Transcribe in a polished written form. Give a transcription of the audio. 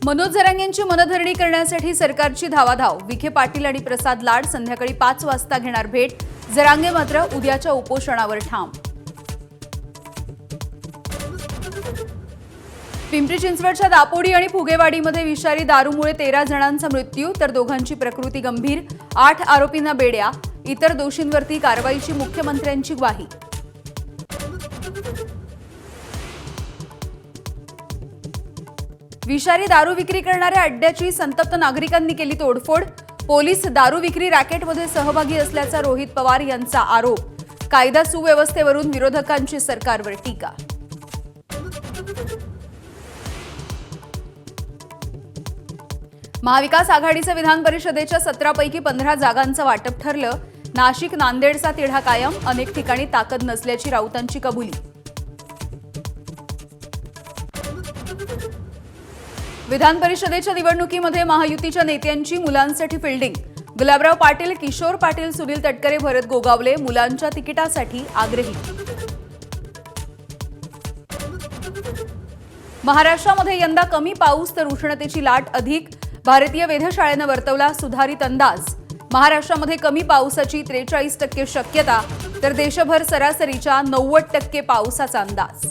मनोज जरांगेंची मनधरणी करण्यासाठी सरकारची धावाधाव। विखे पाटील आणि प्रसाद लाड संध्याकाळी 5 वाजता घेणार भेट। जरांगे मात्र उद्याच्या उपोषणावर ठाम। पिंपरी चिंचवडच्या दापोडी आणि फुगेवाडीमध्ये विषारी दारूमुळे 13 जणांचा मृत्यू तर दोघांची प्रकृती गंभीर। 8 आरोपींना बेड्या। इतर दोषींवरती कारवाईची मुख्यमंत्र्यांची ग्वाही। विषारी दारू विक्री करणाऱ्या अड्ड्याची संतप्त नागरिकांनी केली तोडफोड। पोलीस दारू विक्री रॅकेटमध्ये सहभागी असल्याचा रोहित पवार यांचा आरोप। कायदा सुव्यवस्थेवरून विरोधकांची सरकारवर टीका। महाविकास आघाडीचे विधान परिषदेच्या 17 पैकी 15 जागांचं वाटप ठरलं। नाशिक नांदेडचा तिढा कायम। अनेक ठिकाणी ताकद नसल्याची राऊतांची कबुली। विधान परिषदेच्या निवडणुकीमध्ये महायुतीच्या नेत्यांची मुलांसाठी फिल्डिंग। गुलाबराव पाटील, किशोर पाटील, सुनील तटकरे, भरत गोगावले मुलांच्या तिकिटासाठी आग्रही। महाराष्ट्रामध्ये यंदा कमी पाऊस तर उष्णतेची लाट अधिक। भारतीय वेधशाळेनं वर्तवला सुधारित अंदाज। महाराष्ट्रामध्ये कमी पावसाची 43% शक्यता तर देशभर सरासरीच्या 90% पावसाचा अंदाज।